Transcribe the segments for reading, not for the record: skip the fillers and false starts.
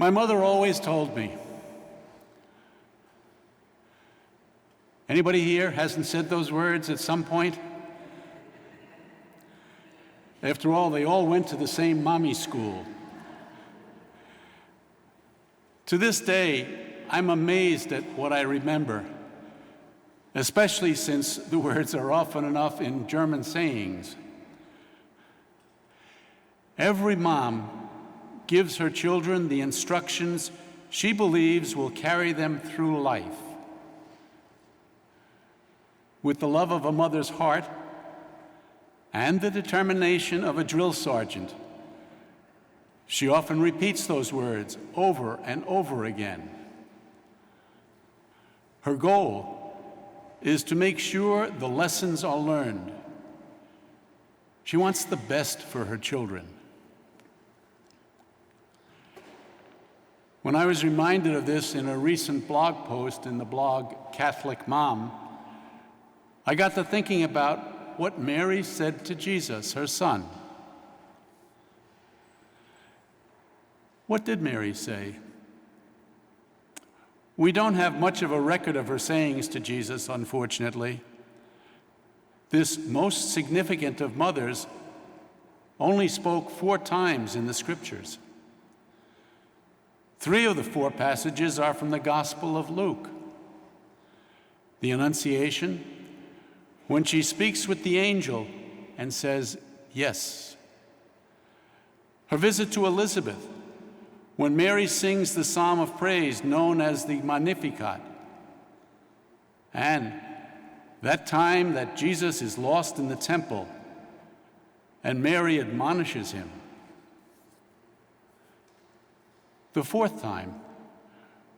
My mother always told me, anybody here hasn't said those words at some point? After all, they all went to the same mommy school. To this day, I'm amazed at what I remember, especially since the words are often enough in German sayings. Every mom gives her children the instructions she believes will carry them through life. With the love of a mother's heart and the determination of a drill sergeant, she often repeats those words over and over again. Her goal is to make sure the lessons are learned. She wants the best for her children. When I was reminded of this in a recent blog post in the blog Catholic Mom, I got to thinking about what Mary said to Jesus, her son. What did Mary say? We don't have much of a record of her sayings to Jesus, unfortunately. This most significant of mothers only spoke 4 times in the scriptures. 3 of the 4 passages are from the Gospel of Luke. The Annunciation, when she speaks with the angel and says, yes. Her visit to Elizabeth, when Mary sings the psalm of praise known as the Magnificat. And that time that Jesus is lost in the temple and Mary admonishes him. The 4th time,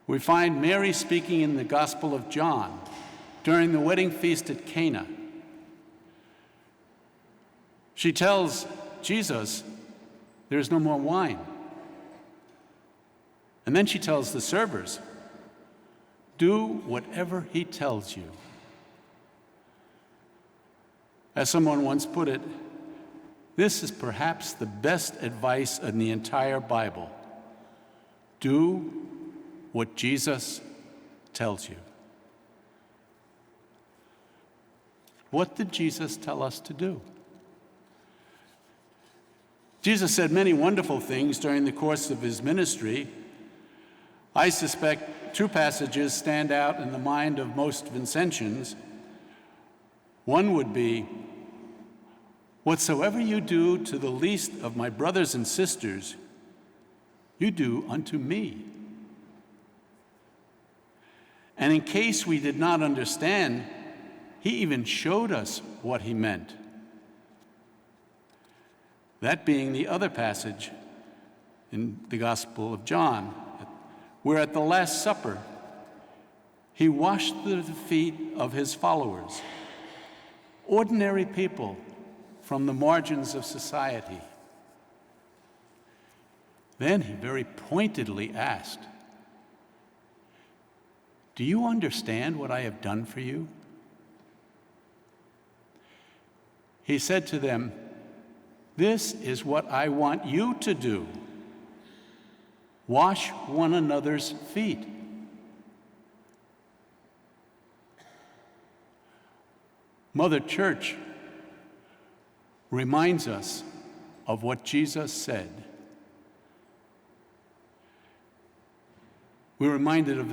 we find Mary speaking in the Gospel of John during the wedding feast at Cana. She tells Jesus, there's no more wine. And then she tells the servers, do whatever he tells you. As someone once put it, this is perhaps the best advice in the entire Bible. Do what Jesus tells you. What did Jesus tell us to do? Jesus said many wonderful things during the course of his ministry. I suspect 2 passages stand out in the mind of most Vincentians. One would be, whatsoever you do to the least of my brothers and sisters, you do unto me. And in case we did not understand, he even showed us what he meant. That being the other passage in the Gospel of John, where at the Last Supper, he washed the feet of his followers, ordinary people from the margins of society. Then he very pointedly asked, do you understand what I have done for you? He said to them, this is what I want you to do. Wash one another's feet. Mother Church reminds us of what Jesus said. We're reminded of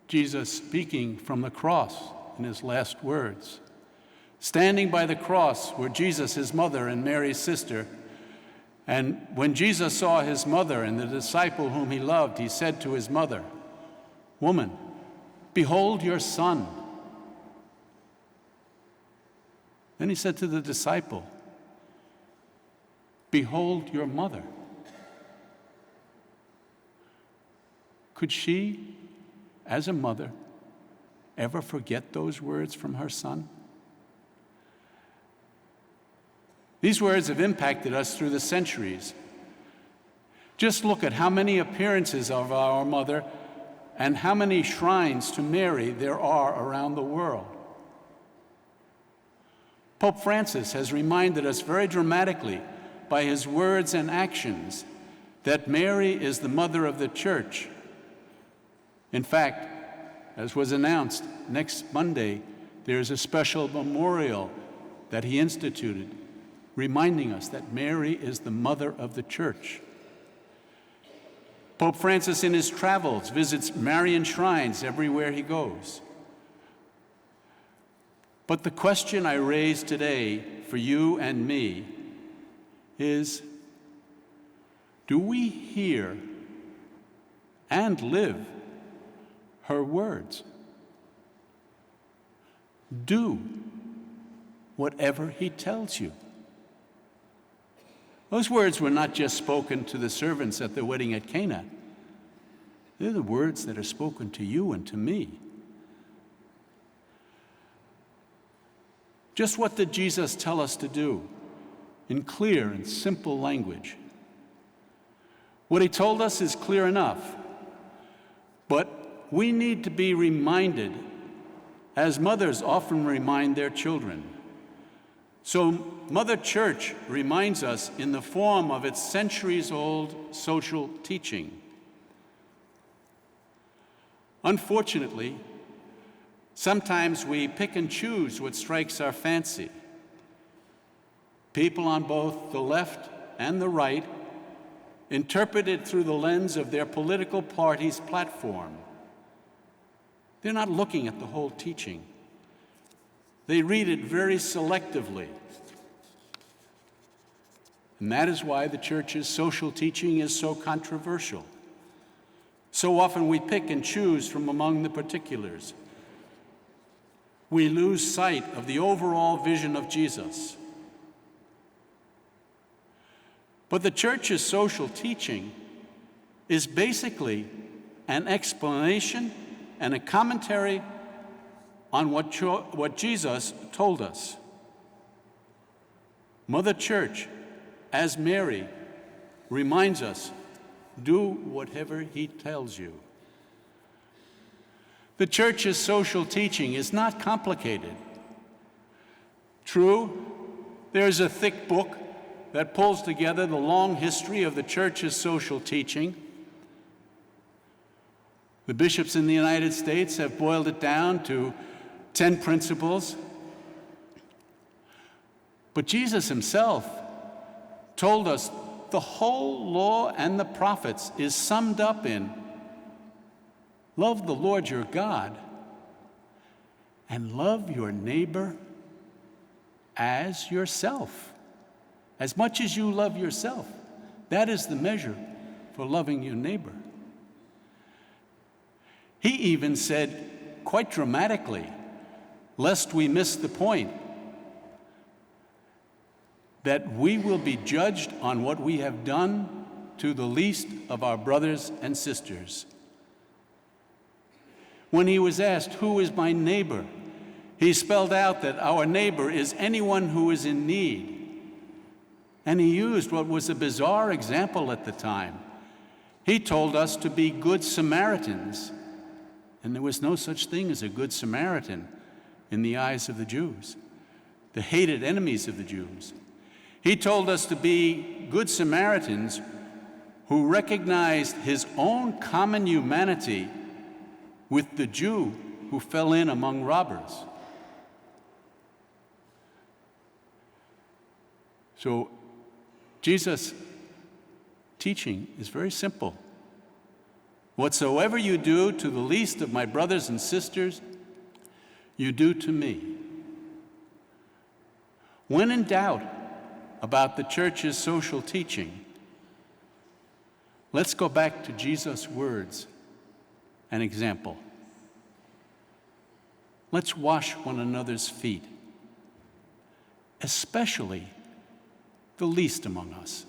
Jesus speaking from the cross in his last words. Standing by the cross were Jesus, his mother, and Mary's sister. And when Jesus saw his mother and the disciple whom he loved, he said to his mother, woman, behold your son. Then he said to the disciple, behold your mother. Could she, as a mother, ever forget those words from her son? These words have impacted us through the centuries. Just look at how many appearances of our mother and how many shrines to Mary there are around the world. Pope Francis has reminded us very dramatically by his words and actions that Mary is the mother of the church. In fact, as was announced, next Monday, there's a special memorial that he instituted, reminding us that Mary is the mother of the church. Pope Francis, in his travels, visits Marian shrines everywhere he goes. But the question I raise today for you and me is, do we hear and live her words? Do whatever he tells you. Those words were not just spoken to the servants at the wedding at Cana. They're the words that are spoken to you and to me. Just what did Jesus tell us to do in clear and simple language? What he told us is clear enough, but we need to be reminded, as mothers often remind their children. So Mother Church reminds us in the form of its centuries-old social teaching. Unfortunately, sometimes we pick and choose what strikes our fancy. People on both the left and the right interpret it through the lens of their political party's platform. They're not looking at the whole teaching. They read it very selectively. And that is why the church's social teaching is so controversial. So often we pick and choose from among the particulars. We lose sight of the overall vision of Jesus. But the church's social teaching is basically an explanation and a commentary on what Jesus told us. Mother Church, as Mary, reminds us, do whatever he tells you. The church's social teaching is not complicated. True, there's a thick book that pulls together the long history of the church's social teaching. The bishops in the United States have boiled it down to 10 principles. But Jesus himself told us the whole law and the prophets is summed up in love the Lord your God and love your neighbor as yourself. As much as you love yourself, that is the measure for loving your neighbor. He even said, quite dramatically, lest we miss the point, that we will be judged on what we have done to the least of our brothers and sisters. When he was asked, "Who is my neighbor?" he spelled out that our neighbor is anyone who is in need. And he used what was a bizarre example at the time. He told us to be good Samaritans, and there was no such thing as a good Samaritan in the eyes of the Jews, the hated enemies of the Jews. He told us to be good Samaritans who recognized his own common humanity with the Jew who fell in among robbers. So Jesus' teaching is very simple. Whatsoever you do to the least of my brothers and sisters, you do to me. When in doubt about the church's social teaching, let's go back to Jesus' words and example. Let's wash one another's feet, especially the least among us.